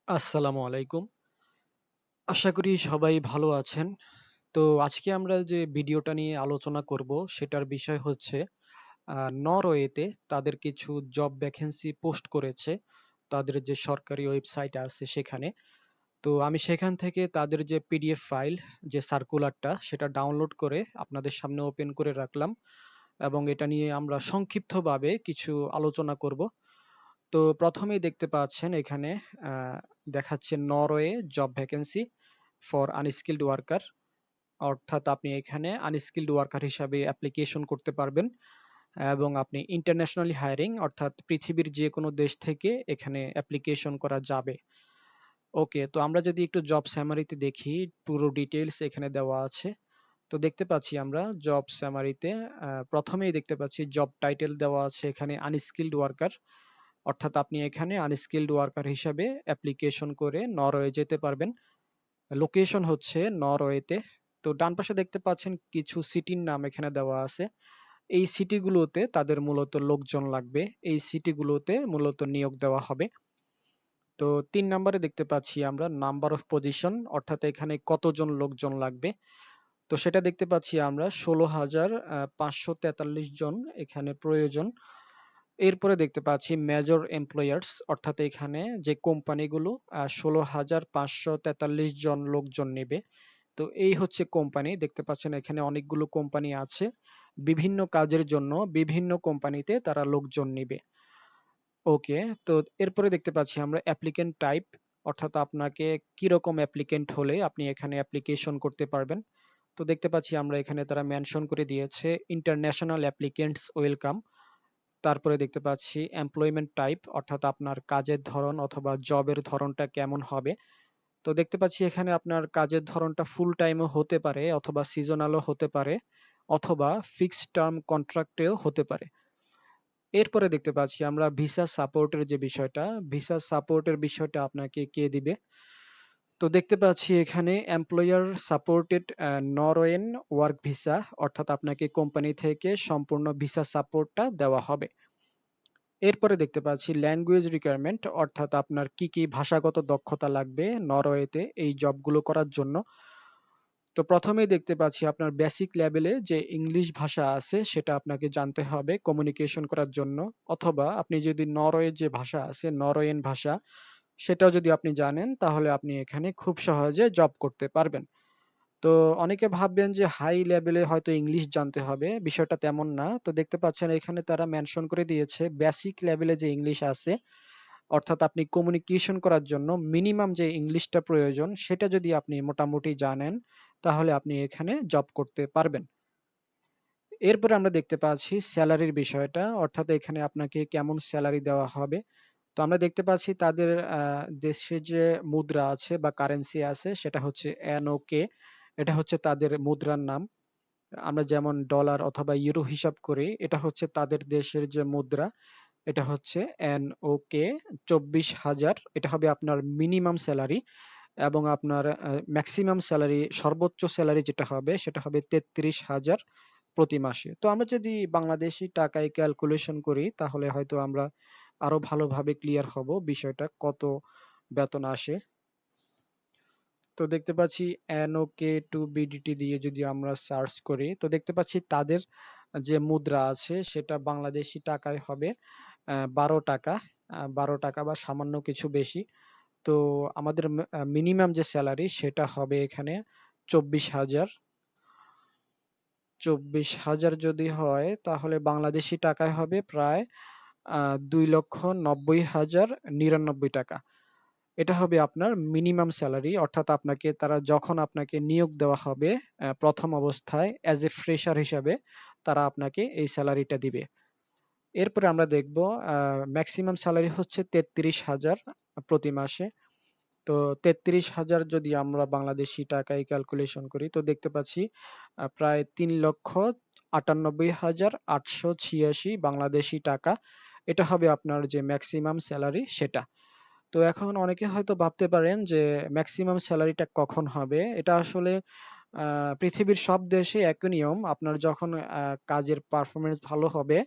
আসসালামু আলাইকুম। আশা করি সবাই ভালো আছেন। তো আজকে আমরা যে ভিডিওটা নিয়ে আলোচনা করব সেটার বিষয় হচ্ছে নরওয়েতে তাদের কিছু জব ভ্যাকেন্সি পোস্ট করেছে। তাদের যে সরকারি ওয়েবসাইট আছে সেখানে। তো আমি সেখান থেকে তাদের যে পিডিএফ ফাইল যে সার্কুলারটা সেটা ডাউনলোড করে আপনাদের সামনে ওপেন করে রাখলাম এবং এটা নিয়ে আমরা সংক্ষিপ্তভাবে কিছু আলোচনা করব। তো প্রথমেই দেখতে পাচ্ছেন এখানে আহ, দেখাচ্ছে Norway job vacancy for unskilled worker, অর্থাৎ আপনি এখানে আনস্কিলড ওয়ার্কার হিসাবে অ্যাপ্লিকেশন করতে পারবেন এবং আপনি ইন্টারন্যাশনালি হায়ারিং অর্থাৎ পৃথিবীর যে কোনো দেশ থেকে এখানে অ্যাপ্লিকেশন করা যাবে। ওকে, তো আমরা যদি একটু জব স্যামারিতে দেখি, পুরো ডিটেইলস এখানে দেওয়া আছে। তো দেখতে পাচ্ছি আমরা জব স্যামারিতে প্রথমেই দেখতে পাচ্ছি জব টাইটেল দেওয়া আছে এখানে আনস্কিলড ওয়ার্কার, অর্থাৎ আপনি এখানে আনস্কিলড ওয়ার্কার হিসাবে অ্যাপ্লিকেশন করে নরওয়ে যেতে পারবেন। লোকেশন হচ্ছে নরওয়েতে। তো ডান পাশে দেখতে পাচ্ছেন কিছু সিটির নাম এখানে দেওয়া আছে। এই সিটিগুলোতে তাদের মূলত লোকজন লাগবে, এই সিটিগুলোতে মূলত নিয়োগ দেওয়া হবে। তো 3 নম্বরে দেখতে পাচ্ছি আমরা নাম্বার অফ পজিশন, অর্থাৎ এখানে কতজন লোকজন লাগবে। তো সেটা দেখতে পাচ্ছি আমরা 16,543 জন এখানে প্রয়োজন। এরপরে দেখতে পাচ্ছি মেজর এমপ্লয়ার্স, অর্থাৎ এখানে যে কোম্পানিগুলো 16,543 জন লোকজন নেবে। তো এই হচ্ছে কোম্পানি, দেখতে পাচ্ছেন এখানে অনেকগুলো কোম্পানি আছে, বিভিন্ন কাজের জন্য বিভিন্ন কোম্পানিতে তারা লোকজন নিবে। ওকে, তো এরপরে দেখতে পাচ্ছি আমরা অ্যাপ্লিকেন্ট টাইপ, অর্থাৎ আপনাকে কিরকম অ্যাপ্লিকেন্ট হলে আপনি এখানে অ্যাপ্লিকেশন করতে পারবেন। তো দেখতে পাচ্ছি আমরা এখানে তারা মেনশন করে দিয়েছে ইন্টারন্যাশনাল অ্যাপ্লিকেন্টস ওয়েলকাম। তারপরে দেখতে পাচ্ছি এমপ্লয়মেন্ট টাইপ, অর্থাৎ আপনার কাজের ধরন অথবা জবের ধরনটা কেমন হবে। তো দেখতে পাচ্ছি এখানে আপনার কাজের ধরনটা ফুল টাইমও হতে পারে অথবা সিজনালও হতে পারে অথবা ফিক্সড টার্ম কন্ট্রাক্টেও হতে পারে। এরপরে দেখতে পাচ্ছি আমরা ভিসা সাপোর্টের যে বিষয়টা, ভিসা সাপোর্টের বিষয়টা আপনাকে কে দিবে। তো দেখতে পাচ্ছি এখানে এমপ্লয়ার সাপোর্টেড নরওয়েন ওয়ার্ক ভিসা, অর্থাৎ আপনাকে কোম্পানি থেকে সম্পূর্ণ ভিসা সাপোর্টটা দেওয়া হবে। এরপরে দেখতে পাচ্ছি ল্যাঙ্গুয়েজ রিকোয়ারমেন্ট, অর্থাৎ আপনার কি কি ভাষাগত দক্ষতা লাগবে নরওয়েতে এই জবগুলো করার জন্য। তো প্রথমেই দেখতে পাচ্ছি আপনার বেসিক লেভেলে যে ইংলিশ ভাষা আছে সেটা আপনাকে জানতে হবে কমিউনিকেশন করার জন্য, অথবা আপনি যদি নরওয়ে যে ভাষা আছে নরওয়েন ভাষা সেটাও যদি আপনি জানেন তাহলে আপনি এখানে খুব সহজে জব করতে পারবেন। তো অনেকে ভাববেন যে হাই লেভেলে হয়তো ইংলিশ জানতে হবে, বিষয়টা তেমন না। তো দেখতে পাচ্ছেন এখানে তারা মেনশন করে দিয়েছে বেসিক লেভেলে যে ইংলিশ আছে, অর্থাৎ আপনি কমিউনিকেশন করার জন্য মিনিমাম যে ইংলিশটা প্রয়োজন সেটা যদি আপনি মোটামুটি জানেন তাহলে আপনি এখানে জব করতে পারবেন। এরপরে আমরা দেখতে পাচ্ছি স্যালারির বিষয়টা, অর্থাৎ এখানে আপনাকে কেমন স্যালারি দেওয়া হবে। তো আমরা দেখতে পাচ্ছি তাদের দেশে যে মুদ্রা আছে বা কারেন্সি আছে সেটা হচ্ছে এনওকে, এটা হচ্ছে তাদের মুদ্রার নাম। আমরা যেমন ডলার অথবা ইউরো হিসাব করি, এটা হচ্ছে তাদের দেশের যে মুদ্রা, এটা হচ্ছে এনওকে 24,000, এটা হবে আপনার মিনিমাম স্যালারি। এবং আপনার ম্যাক্সিমাম স্যালারি, সর্বোচ্চ স্যালারি যেটা হবে সেটা হবে 33,000 প্রতি মাসে। তো আমরা যদি বাংলাদেশি টাকায় ক্যালকুলেশন করি তাহলে হয়তো আমরা আরো ভালোভাবে ক্লিয়ার হব বিষয়টা কত বেতন আসে। তো দেখতে পাচ্ছি এনওকে টু বিডিটি দিয়ে যদি আমরা সার্চ করি তো দেখতে পাচ্ছি তাদের যে মুদ্রা আছে সেটা বাংলাদেশি টাকায় হবে 12 টাকা, 12 টাকা বা সামান্য কিছু বেশি। তো আমাদের মিনিমাম যে স্যালারি সেটা হবে এখানে 24,000। 24,000 যদি হয় তাহলে বাংলাদেশি টাকায় হবে প্রায় 2,90,099 টাকা। এটা হবে আপনার মিনিমাম স্যালারি, অর্থাৎ আপনাকে তারা যখন আপনাকে নিয়োগ দেওয়া হবে প্রথম অবস্থায় অ্যাজ এ ফ্রেশার হিসাবে তারা আপনাকে এই স্যালারিটা দিবে। এরপরে আমরা দেখব ম্যাক্সিমাম স্যালারি হচ্ছে 33,000 প্রতি মাসে। তো 33,000 যদি আমরা বাংলাদেশি টাকায় ক্যালকুলেশন করি তো দেখতে পাচ্ছি প্রায় 3,98,886 বাংলাদেশি টাকা। এটা হবে আপনার যে ম্যাক্সিমাম স্যালারি সেটা। তো এখন অনেকে হয়তো ভাবতে পারেন যে ম্যাক্সিমাম স্যালারিটা কখন হবে, এটা আসলে পৃথিবীর সব দেশে একই নিয়ম। আপনার যখন কাজের পারফরম্যান্স ভালো হবে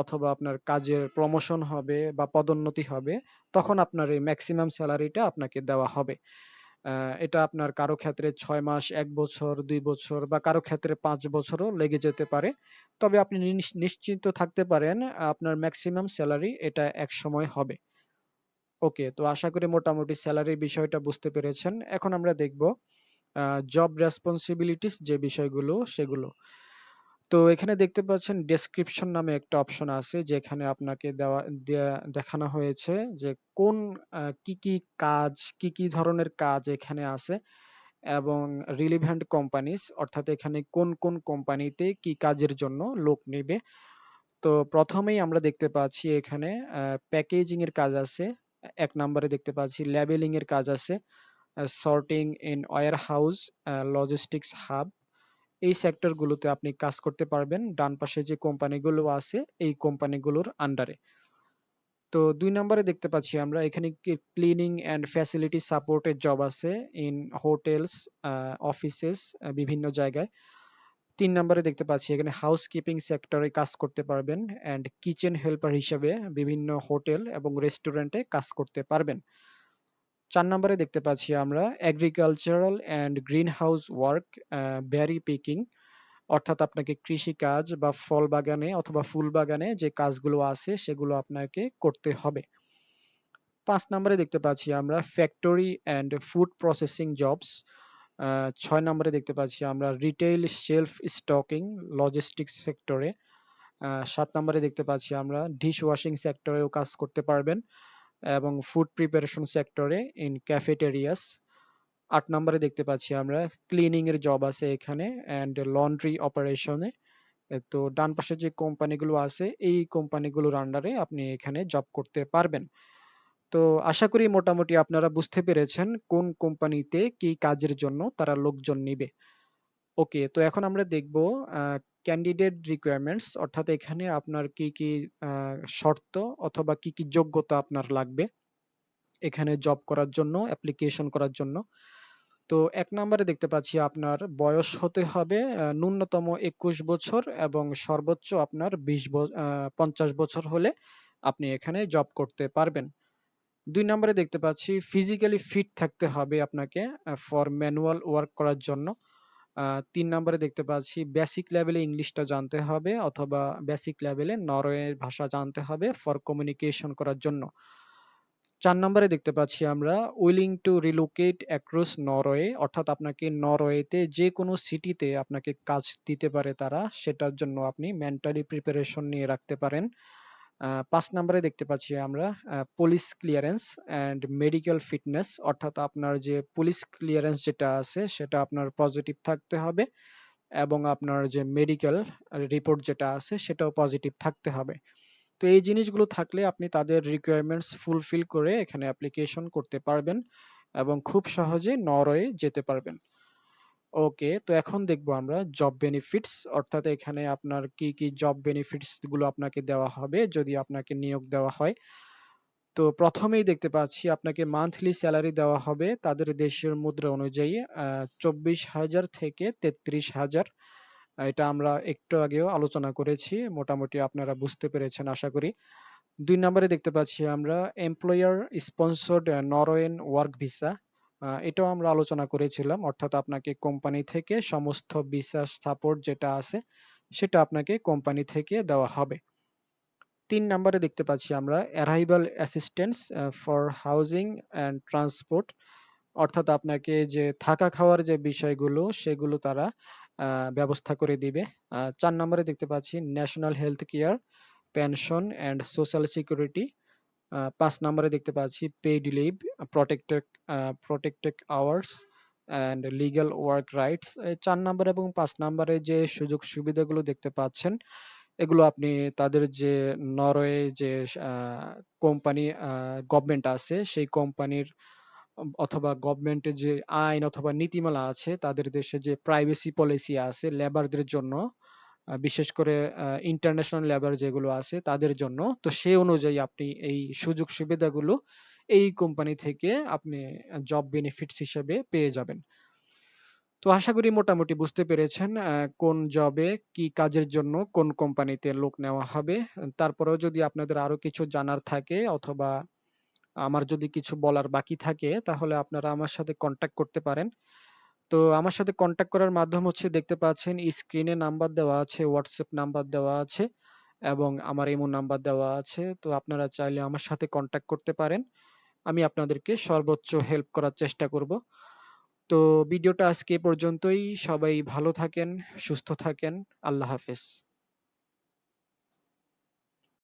অথবা আপনার কাজের প্রমোশন হবে বা পদোন্নতি হবে, তখন আপনার এই ম্যাক্সিমাম স্যালারিটা আপনাকে দেওয়া হবে। এটা আপনার কারো ক্ষেত্রে ৬ মাস, ১ বছর, ২ বছর বা কারো ক্ষেত্রে ৫ বছরও লেগে যেতে পারে। তবে আপনি নিশ্চিন্ত থাকতে পারেন আপনার ম্যাক্সিমাম স্যালারি এটা একসময় হবে। ওকে, তো আশা করি মোটামুটি স্যালারির বিষয়টা বুঝতে পেরেছেন। এখন আমরা দেখব জব রেসপন্সিবিলিটিস যে বিষয়গুলো সেগুলো। তো এখানে দেখতে পাচ্ছেন ডেসক্রিপশন নামে একটা অপশন আছে, যেখানে আপনাকে দেখানো হয়েছে যে কোন কি কি কাজ, কি কি ধরনের কাজ এখানে আছে এবং রিলিভেন্ট কোম্পানিজ, অর্থাৎ এখানে কোন কোন কোম্পানিতে কি কাজের জন্য লোক নেবে। তো প্রথমেই আমরা দেখতে পাচ্ছি এখানে প্যাকেজিং এর কাজ আছে। ১ নম্বরে দেখতে পাচ্ছি লেবেলিং এর কাজ আছে, sorting in warehouse, logistics hub. এই সেক্টর গুলোতে আপনি কাজ করতে পারবেন ডান পাশে যে কোম্পানিগুলো আছে এই কোম্পানিগুলোর আন্ডারে। তো ২ নম্বরে দেখতে পাচ্ছি আমরা এখানে ক্লিনিং অ্যান্ড ফ্যাসিলিটি সাপোর্টের জব আছে ইন হোটেলস, অফিসেস, বিভিন্ন জায়গায়। ৩ নম্বরে দেখতে পাচ্ছি এখানে হাউসকিপিং সেক্টরে কাজ করতে পারবেন অ্যান্ড কিচেন হেল্পার হিসেবে বিভিন্ন হোটেল এবং রেস্টুরেন্টে কাজ করতে পারবেন। ৪ নম্বরে দেখতে পাচ্ছি আমরা agricultural and greenhouse work, berry picking, অর্থাৎ আপনাকে কৃষিকাজ বা ফল বাগানে অথবা ফুল বাগানে যে কাজগুলো আছে সেগুলো আপনাকে করতে হবে। ৫ নম্বরে দেখতে পাচ্ছি আমরা factory and food processing jobs. ৬ নম্বরে দেখতে পাচ্ছি আমরা রিটেইল শেলফ স্টকিং, লজিস্টিক্স সেক্টরে। ৭ নম্বরে দেখতে পাচ্ছি আমরা ডিশ ওয়াশিং সেক্টরেও কাজ করতে পারবেন এবং ফুড প্রিপারেশন সেক্টরে ইন ক্যাফেটেরিয়াস। ৮ নম্বরে দেখতে পাচ্ছি আমরা ক্লিনিং এর জব আছে এখানে অ্যান্ড লন্ড্রি অপারেশনে। তো ডান পাশে যে কোম্পানিগুলো আছে এই কোম্পানিগুলোর আন্ডারে আপনি এখানে জব করতে পারবেন। তো আশা করি মোটামুটি আপনারা বুঝতে পেরেছেন কোন কোম্পানিতে কি কাজের জন্য তারা লোকজন নিবে। ওকে, তো এখন আমরা দেখব ক্যান্ডিডেট রিকোয়ারমেন্টস, অর্থাৎ এখানে আপনার কি কি শর্ত অথবা কি কি যোগ্যতা আপনার লাগবে এখানে জব করার জন্য, অ্যাপ্লিকেশন করার জন্য। তো ১ নম্বরে দেখতে পাচ্ছি আপনার বয়স হতে হবে ন্যূনতম ২১ বছর এবং সর্বোচ্চ আপনার ৫০ বছর হলে আপনি এখানে জব করতে পারবেন। ২ নম্বরে দেখতে পাচ্ছি ফিজিক্যালি ফিট থাকতে হবে আপনাকে ফর ম্যানুয়াল ওয়ার্ক করার জন্য। ৩ নম্বরে দেখতে পাচ্ছি বেসিক লেভেলে ইংলিশটা জানতে হবে অথবা বেসিক লেভেলে নরওয়ে ভাষা জানতে হবে ফর কমিউনিকেশন করার জন্য। ৪ নম্বরে দেখতে পাচ্ছি আমরা willing to relocate across Norway, অর্থাৎ আপনাকে নরওয়েতে যে কোনো সিটিতে আপনাকে কাজ দিতে পারে তারা, সেটার জন্য আপনি মেন্টালি প্রিপারেশন নিয়ে রাখতে পারেন। ৫ নম্বরে দেখতে পাচ্ছি আমরা police clearance and medical fitness, অর্থাৎ আপনার যে পুলিশ ক্লিয়ারেন্স যেটা আছে সেটা আপনার পজিটিভ থাকতে হবে এবং আপনার যে মেডিকেল রিপোর্ট যেটা আছে সেটাও পজিটিভ থাকতে হবে। তো এই জিনিসগুলো থাকলে আপনি তাদের রিকোয়ারমেন্টস ফুলফিল করে এখানে অ্যাপ্লিকেশন করতে পারবেন এবং খুব সহজে নরওয়ে যেতে পারবেন। ওকে, তো এখন দেখবো আমরা জব বেনিফিটস, অর্থাৎ এখানে আপনার কি কি জব বেনিফিটস গুলো আপনাকে দেওয়া হবে যদি আপনাকে নিয়োগ দেওয়া হয়। তো প্রথমেই দেখতে পাচ্ছি আপনাকে মান্থলি স্যালারি দেওয়া হবে তাদের দেশের মুদ্রা অনুযায়ী ২৪,০০০ থেকে ৩৩,০০০। এটা আমরা একটু আগেও আলোচনা করেছি, মোটামুটি আপনারা বুঝতে পেরেছেন আশা করি। ২ নম্বরে দেখতে পাচ্ছি আমরা এমপ্লয়ার স্পন্সর্ড নরওয়েন ওয়ার্ক ভিসা। এটাও আমরা আলোচনা করেছিলাম, অর্থাৎ আপনাকে কোম্পানি থেকে সমস্ত ভিসা সাপোর্ট যেটা আছে সেটা আপনাকে কোম্পানি থেকে দেওয়া হবে। ৩ নম্বরে দেখতে পাচ্ছি আমরা arrival assistance for housing and transport, অর্থাৎ আপনাকে যে থাকা খাওয়ার যে বিষয়গুলো সেগুলো তারা ব্যবস্থা করে দিবে। ৪ নম্বরে দেখতে পাচ্ছি national health care, pension and social security. ৫ নম্বরে দেখতে পাচ্ছি paid leave, protected protected hours and legal work rights. ৪ number এবং ৫ নম্বরে যে সুযোগ সুবিধাগুলো দেখতে পাচ্ছেন এগুলো আপনি তাদের যে নরওয়ে যে কোম্পানি গভর্নমেন্ট আছে সেই কোম্পানির অথবা গভর্নমেন্টের যে আইন অথবা নীতিমালা আছে, তাদের দেশে যে প্রাইভেসি পলিসি আছে লেবারদের জন্য, বিশেষ করে ইন্টারন্যাশনাল লেবার যেগুলো আছে তাদের জন্য, তো সেই অনুযায়ী আপনি এই সুযোগ সুবিধাগুলো এই কোম্পানি থেকে আপনি জব বেনিফিটস হিসেবে পেয়ে যাবেন। তো আশা করি মোটামুটি বুঝতে পেরেছেন কোন জবে কি কাজের জন্য কোন কোম্পানিতে লোক নেওয়া হবে। তারপরেও যদি আপনাদের আরো কিছু জানার থাকে অথবা আমার যদি কিছু বলার বাকি থাকে তাহলে আপনারা আমার সাথে কন্ট্যাক্ট করতে পারেন। তো আমার সাথে কন্ট্যাক্ট করার মাধ্যম হচ্ছে দেখতে পাচ্ছেন স্ক্রিনে নাম্বার দেওয়া আছে, হোয়াটসঅ্যাপ নাম্বার দেওয়া আছে এবং আমার ইমো নাম্বার দেওয়া আছে। তো আপনারা চাইলে আমার সাথে কন্ট্যাক্ট করতে পারেন। আমি আপনাদেরকে সর্বোচ্চ হেল্প করার চেষ্টা করব। তো ভিডিওটা আজকে এ পর্যন্তই। সবাই ভালো থাকেন, সুস্থ থাকেন। আল্লাহ হাফেজ।